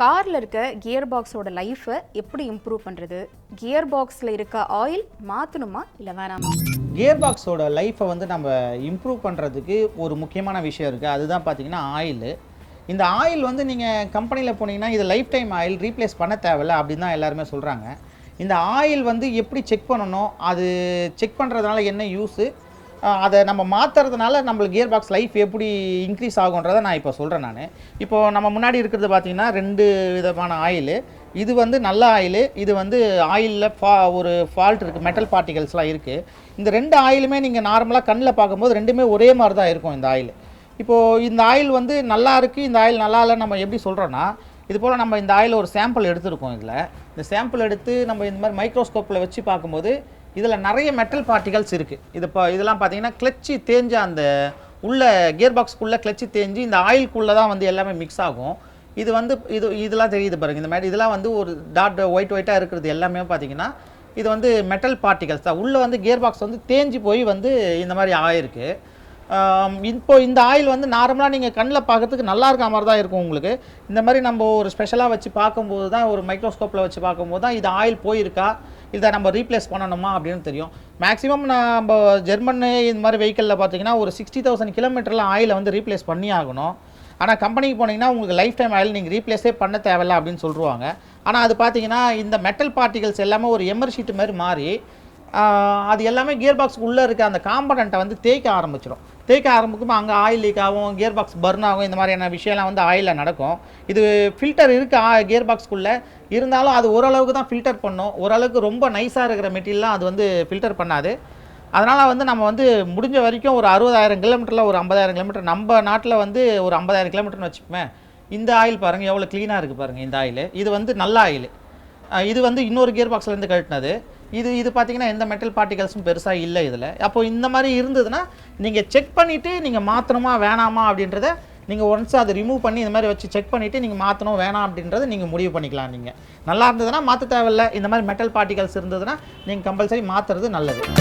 காரில் இருக்க கியர் பாக்ஸோட லைஃப்பை எப்படி இம்ப்ரூவ் பண்ணுறது? கியர் பாக்ஸில் இருக்க ஆயில் மாற்றணுமா இல்லை வேணாமா? கியர் பாக்ஸோட லைஃப்பை வந்து நம்ம இம்ப்ரூவ் பண்ணுறதுக்கு ஒரு முக்கியமான விஷயம் இருக்குது. அதுதான் பார்த்தீங்கன்னா ஆயில். இந்த ஆயில் வந்து நீங்கள் கம்பெனியில் போனீங்கன்னா இது லைஃப் டைம் ஆயில், ரீப்ளேஸ் பண்ண தேவையில்ல அப்படின்னு தான் எல்லாருமே சொல்கிறாங்க. இந்த ஆயில் வந்து எப்படி செக் பண்ணணும், அது செக் பண்ணுறதுனால என்ன யூஸு, அதை நம்ம மாற்றுறதுனால நம்மளுக்கு கியர் பாக்ஸ் லைஃப் எப்படி இன்க்ரீஸ் ஆகுன்றதை நான் இப்போ சொல்கிறேன். இப்போது நம்ம முன்னாடி இருக்கிறது பார்த்திங்கன்னா 2 விதமான ஆயிலு. இது வந்து நல்ல ஆயிலு, இது வந்து ஆயிலில் ஒரு ஃபால்ட் இருக்குது, மெட்டல் பார்ட்டிகல்ஸ்லாம் இருக்குது. இந்த 2 ஆயிலுமே நீங்கள் நார்மலாக கண்ணில் பார்க்கும்போது ரெண்டுமே ஒரே மாதிரி தான் இருக்கும் இந்த ஆயில். இப்போது இந்த ஆயில் வந்து நல்லா இருக்குது, இந்த ஆயில் நல்லா இல்லை நம்ம எப்படி சொல்கிறோன்னா, இது போல் நம்ம இந்த ஆயில் ஒரு சாம்பிள் எடுத்துருக்கோம். இந்த சாம்பிள் எடுத்து நம்ம இந்த மாதிரி மைக்ரோஸ்கோப்பில் வச்சு பார்க்கும்போது இதில் நிறைய மெட்டல் பார்ட்டிகல்ஸ் இருக்குது. இதெல்லாம் பார்த்தீங்கன்னா கிளச்சி தேஞ்ச அந்த உள்ள கியர் பாக்ஸ்க்குள்ளே கிளச்சி தேஞ்சு இந்த ஆயிலுக்குள்ளே தான் வந்து எல்லாமே மிக்ஸ் ஆகும். இது வந்து இதெல்லாம் தெரியுது பாருங்கள். இந்த மாதிரி இதெல்லாம் வந்து ஒரு டாட் ஒயிட்டாக இருக்கிறது எல்லாமே பார்த்தீங்கன்னா இது வந்து மெட்டல் பார்ட்டிகல்ஸ் தான். உள்ளே வந்து கியர் பாக்ஸ் வந்து தேஞ்சு போய் வந்து இந்த மாதிரி ஆயிருக்கு. இப்போ இந்த ஆயில் வந்து நார்மலாக நீங்கள் கண்ணில் பார்க்கறதுக்கு நல்லா இருக்க மாதிரி தான் இருக்கும் உங்களுக்கு. இந்த மாதிரி நம்ம ஒரு ஸ்பெஷலாக வச்சு பார்க்கும்போது தான், ஒரு மைக்ரோஸ்கோப்பில் வச்சு பார்க்கும்போது தான் இது ஆயில் போயிருக்கா, இதை நம்ம ரீப்ளேஸ் பண்ணணுமா அப்படின்னு தெரியும். மேக்ஸிமம் நம்ம ஜெர்மனி இந்த மாதிரி வெஹிக்கிளில் பார்த்தீங்கன்னா ஒரு 60,000 கிலோமீட்டரில் ஆயிலை வந்து ரீப்ளேஸ் பண்ணி ஆகணும். ஆனால் கம்பெனிக்கு போனீங்கன்னா உங்களுக்கு லைஃப் டைம் ஆயில் நீங்கள் ரீப்ளேஸே பண்ண தேவையில்ல அப்படின்னு சொல்லுவாங்க. ஆனால் அது பார்த்தீங்கன்னா இந்த மெட்டல் பார்ட்டிகல்ஸ் எல்லாமே ஒரு எமர் ஷீட்டு மாதிரி மாறி அது எல்லாமே கியர் பாக்ஸ் உள்ளே இருக்க அந்த காம்பனண்ட்டை வந்து தேய்க்க ஆரம்பிக்கும். அங்கே ஆயில் லீக் ஆகும், கியர் பாக்ஸ் பர்ன் ஆகும், இந்த மாதிரியான விஷயம்லாம் வந்து ஆயிலில் நடக்கும். இது ஃபில்டர் இருக்குது கியர் பாக்ஸ்க்குள்ளே, இருந்தாலும் அது ஓரளவுக்கு தான் ஃபில்டர் பண்ணும். ஓரளவுக்கு ரொம்ப நைஸாக இருக்கிற மெட்டீரியல்லாம் அது வந்து ஃபில்டர் பண்ணாது. அதனால் வந்து நம்ம வந்து முடிஞ்ச வரைக்கும் ஒரு 60,000 கிலோமீட்டரில் ஒரு 50,000 கிலோமீட்டர், நம்ம நாட்டில் வந்து ஒரு 50,000 கிலோமீட்டர்னு வச்சுப்போமே. இந்த ஆயில் பாருங்கள் எவ்வளோ க்ளீனாக இருக்குது பாருங்கள். இந்த ஆயில் இது வந்து நல்ல ஆயில். இது வந்து இன்னொரு கியர் பாக்ஸ்லேருந்து கழட்டினது. இது பார்த்தீங்கன்னா எந்த மெட்டல் பார்ட்டிகல்ஸும் பெருசாக இல்லை இதில். அப்போது இந்த மாதிரி இருந்ததுன்னா நீங்கள் செக் பண்ணிவிட்டு நீங்கள் மாற்றணுமா வேணாமா அப்படின்றத நீங்கள் ஒன்ஸ் அதை ரிமூவ் பண்ணி இந்த மாதிரி வச்சு செக் பண்ணிவிட்டு நீங்கள் மாற்றணும் வேணாம் அப்படின்றத நீங்கள் முடிவு பண்ணிக்கலாம். நீங்கள் நல்லா இருந்ததுன்னா மாற்ற தேவையில்லை. இந்த மாதிரி மெட்டல் பார்ட்டிகல்ஸ் இருந்ததுன்னா நீங்கள் கம்பல்சரி மாற்றுறது நல்லது.